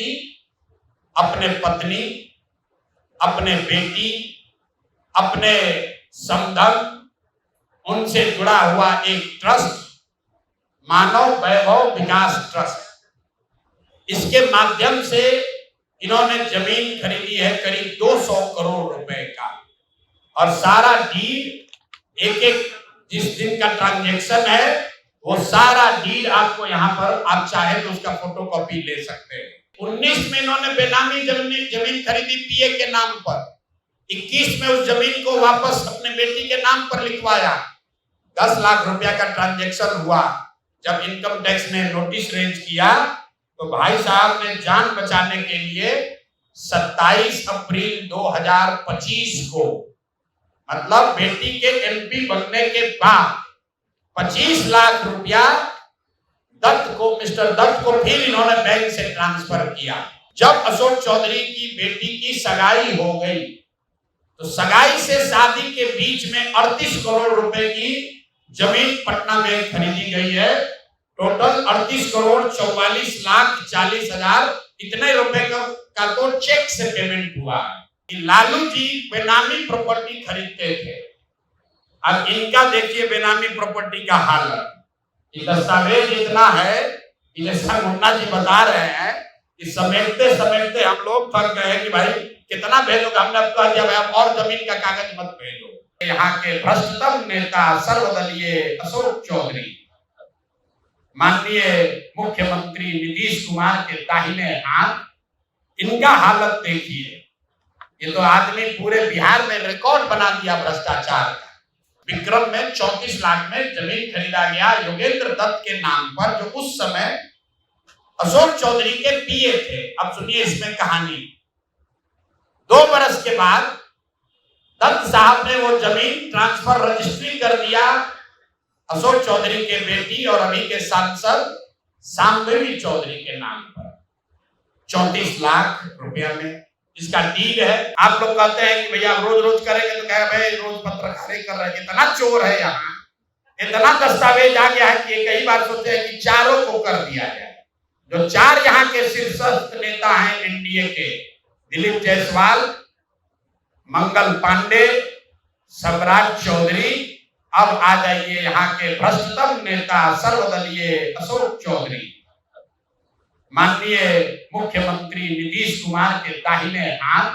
संपत्ति, अपने पत्नी, अपने बेटी, अपने समधन, उनसे जुड़ा हुआ एक ट्रस्ट, मानव वैभव विकास ट्रस्ट, इसके माध्यम से इन्होंने जमीन खरीदी है करीब 200 करोड़ रुपए का। और सारा डीड एक एक जिस दिन का ट्रांजैक्शन है वो सारा डीड आपको यहाँ पर आप चाहे तो उसका फोटोकॉपी ले सकते हैं। 19 में इन्होंने बेनामी जमीन खरीदी पीए के नाम पर, 21 में उस जमीन को वापस अपने बेटी के नाम पर लिखवाया। 10 लाख रुपया का ट्रांजैक्शन हुआ। जब इनकम टैक्स ने नोटिस रेंज किया तो भाई साहब ने जान बचाने के लिए 27 अप्रैल 2025 को, मतलब बेटी के एमपी बनने के बाद 25 लाख रुपया मिस्टर दत्त को फिर इन्होंने बैंक से ट्रांसफर किया। जब अशोक चौधरी की बेटी की सगाई हो गई तो सगाई से शादी के बीच में 38 करोड़ रुपए की जमीन पटना में खरीदी गई है। टोटल 38 करोड़ 44 लाख 40 हजार इतने रुपए का तो चेक से पेमेंट हुआ है। लालू जी बेनामी प्रॉपर्टी खरीदते थे। अब इनका देखिए बेनामी प्रॉपर्टी का हालत, ये दस्तावेज इतना है कि जैसा मुन्ना जी बता रहे हैं कि समेटते समेटते हम लोग थक गए कि भाई कितना भेजोगे। हमने अब कह दिया भाई अब और जमीन का कागज मत भेजो। यहाँ के भ्रष्टतम नेता सर्वदलीय अशोक चौधरी, माननीय मुख्यमंत्री नीतीश कुमार के दाहिने हाथ, इनका हालत देखिए। ये तो आदमी पूरे बिहार में रिकॉर्ड बना दिया भ्रष्टाचार का। विक्रम में 34 लाख में जमीन खरीदा गया योगेंद्र दत्त के नाम पर, जो उस समय अशोक चौधरी के पीए थे। अब सुनिए इसमें कहानी। 2 बरस के बाद दत्त साहब ने वो जमीन ट्रांसफर रजिस्ट्री कर दिया अशोक चौधरी के बेटी और अभी के सांसद शांभवी चौधरी के नाम पर 34 लाख रुपया में। इसका डील है। आप लोग कहते हैं कि भैया रोज रोज करेंगे तो कहे भाई रोज पत्रकारिता कर रहे हैं। इतना चोर है यहाँ, इतना दस्तावेज आ गया है कि कई बार सोचते हैं कि चारों को कर दिया जाए। जो 4 यहाँ के शीर्षस्थ नेता हैं एनडीए के, दिलीप जायसवाल, मंगल पांडे, सम्राट चौधरी, अब आ जाइए यहाँ के भ्रष्टतम नेता सर्वदलीय अशोक चौधरी, माननीय मुख्यमंत्री नीतीश कुमार के दाहिने हाथ,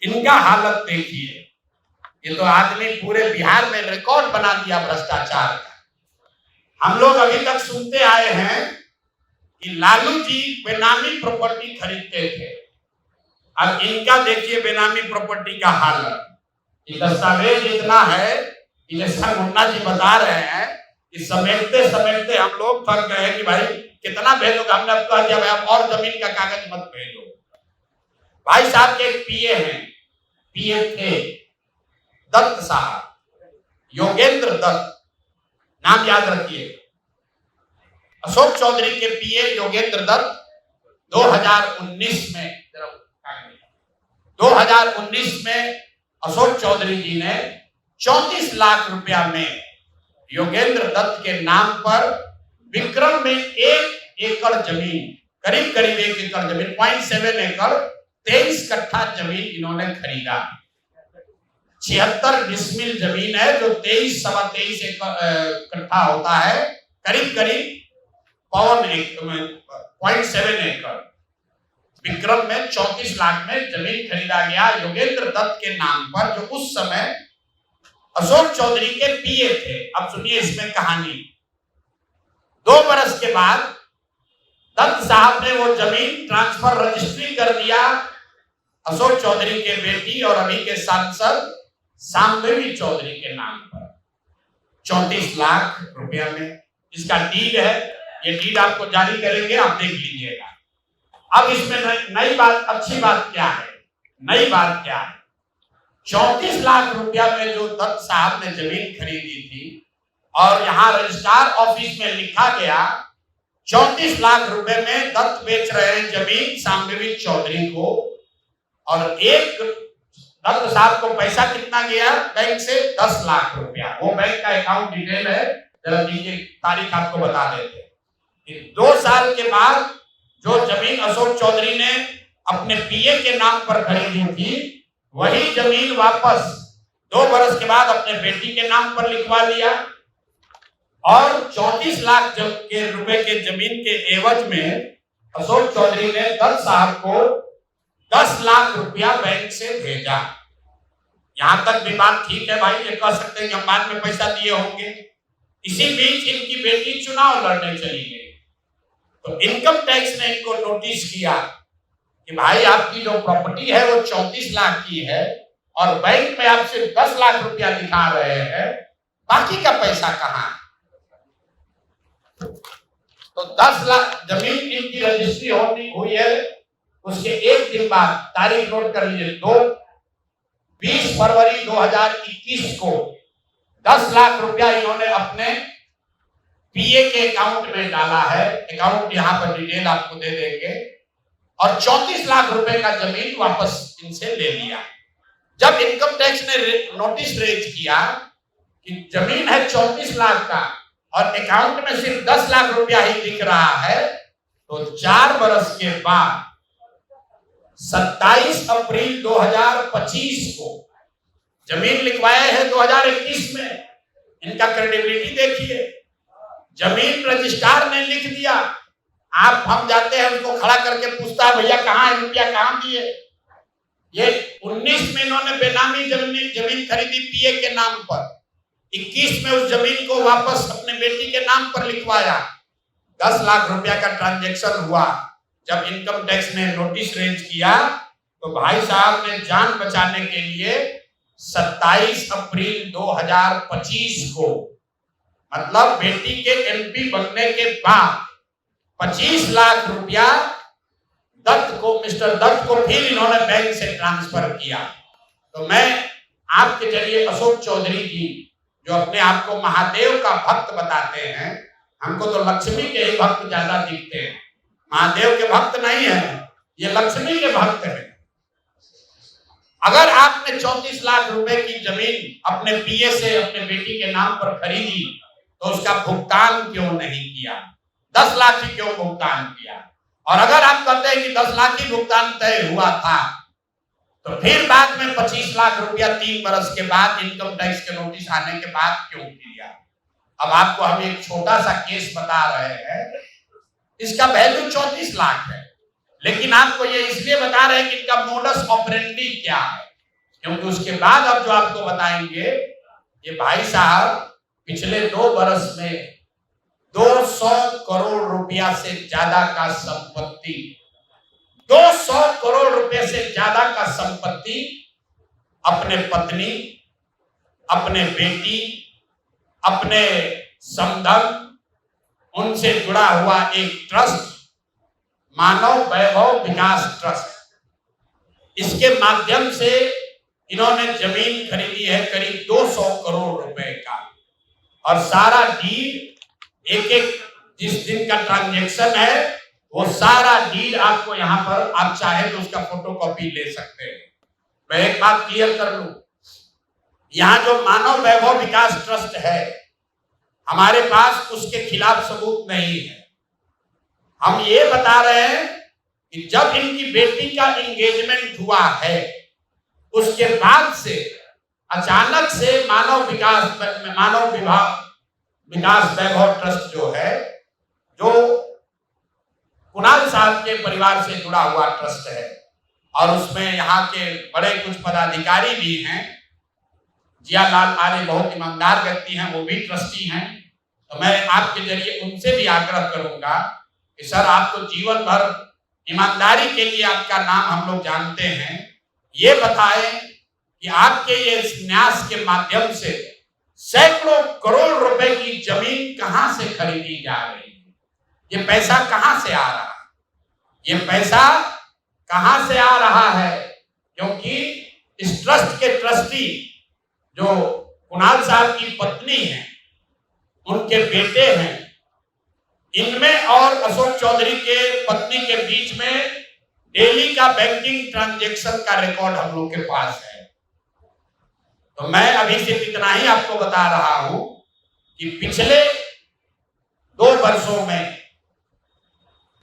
इनका हालत देखिए। ये तो आदमी पूरे बिहार में रिकॉर्ड बना दिया भ्रष्टाचार का। हम लोग अभी तक सुनते आए हैं कि लालू जी बेनामी प्रॉपर्टी खरीदते थे। अब इनका देखिए बेनामी प्रॉपर्टी का हालत। ये दस्तावेज इतना है कि जैसा मुन्ना जी बता रहे हैं कि समेटते समेटते हम लोग थक गए कि भाई कितना भेजोगे। हमने अब कह दिया भाई अब और जमीन का कागज मत भेजो। भाई साहब के एक पीए हैं, पीए थे दत्त साहब, योगेंद्र दत्त, नाम याद रखिए। अशोक चौधरी के पीए योगेंद्र दत्त 2019 में अशोक चौधरी जी ने 34 लाख रुपया में योगेंद्र दत्त के नाम पर विक्रम में 1 एकड़ जमीन, करीब करीब 1 एकड़ जमीन, 0.7 एकड़ 23 कट्ठा जमीन इन्होंने खरीदा। 76 डिसमिल जमीन है जो 23-23 कट्ठा होता है, करीब करीब 0.7 एकड़। विक्रम में 34 लाख में जमीन खरीदा गया योगेंद्र दत्त के नाम पर, जो उस समय अशोक चौधरी के पीए थे। अब सुनिए इसमें कहानी। 2 बरस के बाद दत्त साहब ने वो जमीन ट्रांसफर रजिस्ट्री कर दिया अशोक चौधरी के बेटी और अभी के सांसद शांभवी चौधरी के नाम पर 34 लाख रुपया में। इसका डील है। ये डील आपको जारी करेंगे, आप देख लीजिएगा। अब इसमें नई बात, अच्छी बात क्या है? नई बात क्या है? 34 लाख रुपया में जो दत्त साहब ने जमीन खरीदी थी और यहाँ रजिस्ट्रार ऑफिस में लिखा गया 34 लाख रुपए में दत्त बेच रहे हैं जमीन शांभवी चौधरी को, और एक दत्त साहब को पैसा कितना गया बैंक से? 10 लाख रुपया। वो बैंक का अकाउंट डिटेल है, जरा दीजिए, तारीख आपको बता देते हैं। 2 साल के बाद जो जमीन अशोक चौधरी ने अपने पीए के नाम पर खरीदी थी, वही जमीन वापस 2 बरस के बाद अपने बेटी के नाम पर लिखवा लिया और 34 लाख के रुपए के जमीन के एवज में अशोक चौधरी ने दत्त साहब को 10 लाख रुपया बैंक से भेजा। यहां तक भी बात ठीक है भाई, ये कह सकते हैं कि हम बाद में पैसा दिए होंगे। इसी बीच इनकी बेटी चुनाव लड़ने चली गई, तो इनकम टैक्स ने इनको नोटिस किया कि भाई आपकी जो प्रॉपर्टी है वो 34 लाख की है और बैंक में आप सिर्फ 10 लाख रुपया दिखा रहे हैं, बाकी का पैसा कहां? तो 10 लाख जमीन इनकी रजिस्ट्री हुई है। उसके एक दिन बाद, तारीख नोट कर लीजिए, 20 फरवरी 2021 को 10 लाख रुपया इन्होंने अपने पीए के अकाउंट में डाला है। अकाउंट यहां पर डिटेल आपको दे देंगे। और 34 लाख रुपए का जमीन वापस इनसे ले लिया। जब इनकम टैक्स ने नोटिस रेज किया कि जमीन है 34 लाख का और अकाउंट में सिर्फ 10 लाख रुपया ही दिख रहा है, तो 4 बरस के बाद 27 अप्रैल 2025 को जमीन लिखवाए हैं 2021 में। इनका क्रेडिबिलिटी देखिए, जमीन रजिस्ट्रार ने लिख दिया। आप हम जाते हैं, उसको खड़ा करके पूछता है भैया कहाँ है रुपया, कहाँ दिए? ये 19 में इन्होंने बेनामी जमीन खरीदी पीए के नाम पर, 21 में उस जमीन को वापस अपने बेटी के नाम पर लिखवाया। 10 लाख रुपया का ट्रांजैक्शन हुआ। जब इनकम टैक्स ने नोटिस रेज किया तो भाई साहब ने जान बचाने के लिए 27 अप्रैल 2025 को, मतलब बेटी के एमपी बनने के बाद 25 लाख रुपया दत्त को, मिस्टर दत्त को फिर इन्होंने बैंक से ट्रांसफर किया। तो मैं आपके जरिए अशोक चौधरी जी, जो अपने आप को महादेव का भक्त बताते हैं, हमको तो लक्ष्मी के ही भक्त ज्यादा दिखते हैं, महादेव के भक्त नहीं है, ये लक्ष्मी के भक्त हैं। अगर आपने 34 लाख रुपए की जमीन अपने पीए से अपने बेटी के नाम पर खरीदी तो उसका भुगतान क्यों नहीं किया? 10 लाख ही क्यों भुगतान किया? और अगर आप कहते हैं कि 10 लाख ही भुगतान तय हुआ था, तो फिर बाद में 25 लाख रुपया 3 बरस के बाद इनकम टैक्स के नोटिस आने के बाद क्यों किया? अब आपको हम एक छोटा सा केस बता रहे हैं, इसका वैल्यू 34 लाख है, लेकिन आपको ये इसलिए बता रहे हैं कि इनका मोडस ऑपरेंडी क्या है, क्योंकि उसके बाद अब जो आपको बताएंगे, ये भाई साहब पिछले 2 बरस में 200 करोड़ रुपया से ज्यादा का संपत्ति, 200 करोड़ रुपए से ज्यादा का संपत्ति अपने पत्नी, अपने बेटी, अपने समधन, उनसे जुड़ा हुआ एक ट्रस्ट, मानव वैभव विकास ट्रस्ट, इसके माध्यम से इन्होंने जमीन खरीदी है करीब 200 करोड़ रुपए का। और सारा डीड, एक एक जिस दिन का ट्रांजैक्शन है वो सारा डीड आपको यहाँ पर, आप चाहे तो उसका फोटोकॉपी ले सकते हैं। मैं एक बात क्लियर कर लूं, यहाँ जो मानव वैभव विकास ट्रस्ट है, हमारे पास उसके खिलाफ सबूत नहीं है। हम ये बता रहे हैं कि जब इनकी बेटी का एंगेजमेंट हुआ है, उसके बाद से अचानक से मानव विकास वैभव ट्रस्ट जो है, जो कुणाल साहब के परिवार से जुड़ा हुआ ट्रस्ट है, और उसमें यहाँ के बड़े कुछ पदाधिकारी भी हैं, जियालाल आर्य बहुत ईमानदार व्यक्ति हैं, वो भी ट्रस्टी हैं। तो मैं आपके जरिए उनसे भी आग्रह करूंगा कि सर, आप तो जीवन भर ईमानदारी के लिए आपका नाम हम लोग जानते हैं, ये बताएं कि आपके ये न्यास के माध्यम से सैकड़ों करोड़ रुपए की जमीन कहां से खरीदी जा रही है, ये पैसा कहां से आ रहा है, ये पैसा कहां से आ रहा है? क्योंकि इस ट्रस्ट के ट्रस्टी जो कुणाल साहब की पत्नी है, उनके बेटे हैं, इनमें और अशोक चौधरी के पत्नी के बीच में डेली का बैंकिंग ट्रांजैक्शन का रिकॉर्ड हम लोग के पास है। तो मैं अभी सिर्फ इतना ही आपको बता रहा हूं कि पिछले 2 वर्षों में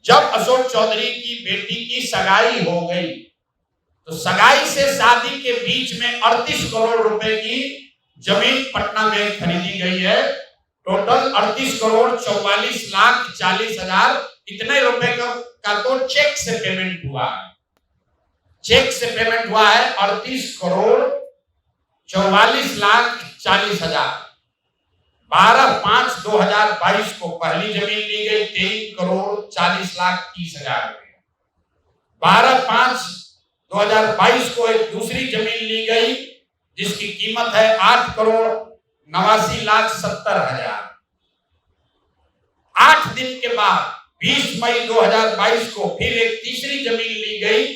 जब अशोक चौधरी की बेटी की सगाई हो गई तो सगाई से शादी के बीच में 38 करोड़ रुपए की जमीन पटना में खरीदी गई है। टोटल 38 करोड़ 44 लाख 40 हजार इतने रुपए का तो चेक से पेमेंट हुआ है। चेक से पेमेंट हुआ है 38 करोड़ 44 लाख 40 हजार। 12/5/2022 को पहली जमीन ली गई 23 करोड़ 40 लाख 30 हजार रुपए। 12/5/2022 को एक दूसरी जमीन ली गई जिसकी कीमत है 8 करोड़ 89 लाख 70 हजार। 8 दिन के बाद 20 मई 2022 को फिर एक तीसरी जमीन ली गई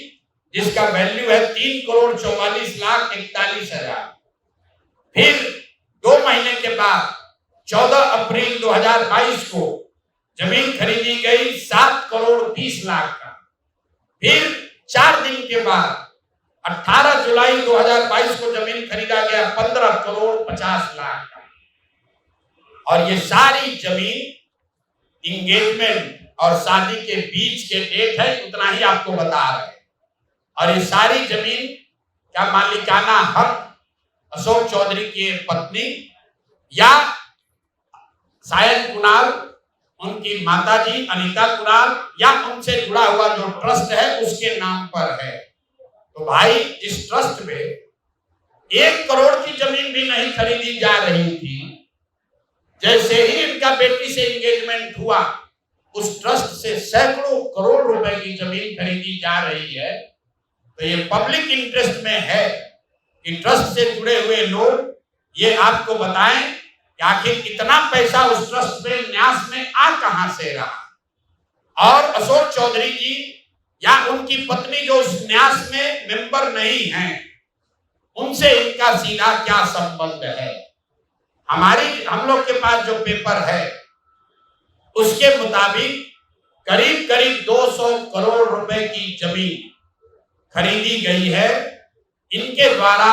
जिसका वैल्यू है 3 करोड़ 44 लाख 41 हजार। फिर 2 महीने के बाद 14 अप्रैल 2022 को जमीन खरीदी गई 7 करोड़ 20 लाख का। फिर 4 दिन के बाद 18 जुलाई 2022 को जमीन खरीदा गया 15 करोड़ 50 लाख का। और ये सारी जमीन इंगेजमेंट और शादी के बीच के डेट है, उतना ही आपको बता रहे हैं। और ये सारी जमीन का मालिकाना हक अशोक चौधरी की पत्नी या शायद कुणाल, उनकी माताजी अनीता कुणाल या उनसे जुड़ा हुआ जो ट्रस्ट है उसके नाम पर है। तो भाई इस ट्रस्ट में 1 करोड़ की जमीन भी नहीं खरीदी जा रही थी। जैसे ही इनका बेटी से एंगेजमेंट हुआ उस ट्रस्ट से सैकड़ों करोड़ रुपए की जमीन खरीदी जा रही है। तो ये पब्लिक इंटरेस्ट में है कि ट्रस्ट से जुड़े हुए लोग ये आपको बताएं कि आखिर इतना पैसा उस ट्रस्ट में न्यास में आ कहां से रहा। और अशोक चौधरी जी या उनकी पत्नी जो उस न्यास में मेंबर नहीं हैं, उनसे इनका सीधा क्या संबंध है। हम लोग के पास जो पेपर है उसके मुताबिक करीब करीब 200 करोड़ रुपए की जमीन खरीदी गई है इनके द्वारा,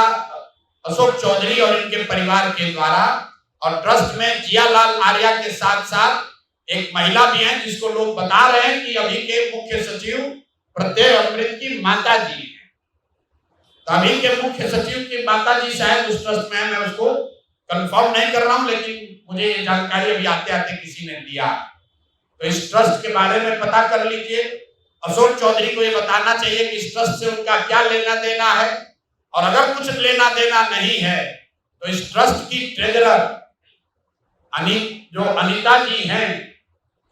अशोक चौधरी और इनके परिवार के द्वारा। और ट्रस्ट में जियालाल आर्या के साथ साथ एक महिला भी है जिसको लोग बता रहे हैं कि अभी के मुख्य सचिव प्रत्यय अमृत की माता जी है। तो अभी के मुख्य सचिव की माता जी शायद उस ट्रस्ट में है, मैं उसको कंफर्म नहीं कर रहा हूं, लेकिन मुझे ये जानकारी अभी आते आते किसी ने दिया। तो इस ट्रस्ट के बारे में पता कर लीजिए। अशोक चौधरी को ये बताना चाहिए कि इस ट्रस्ट से उनका क्या लेना देना है, और अगर कुछ लेना देना नहीं है तो इस ट्रस्ट की ट्रेजरर जो अनीता जी हैं,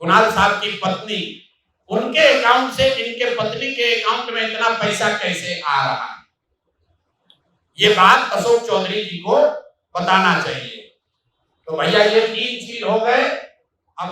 कुणाल साहब की पत्नी, उनके अकाउंट से इनके पत्नी के अकाउंट में इतना पैसा कैसे आ रहा है, ये बात अशोक चौधरी जी को बताना चाहिए। तो भैया ये 3 चीज हो गए। अब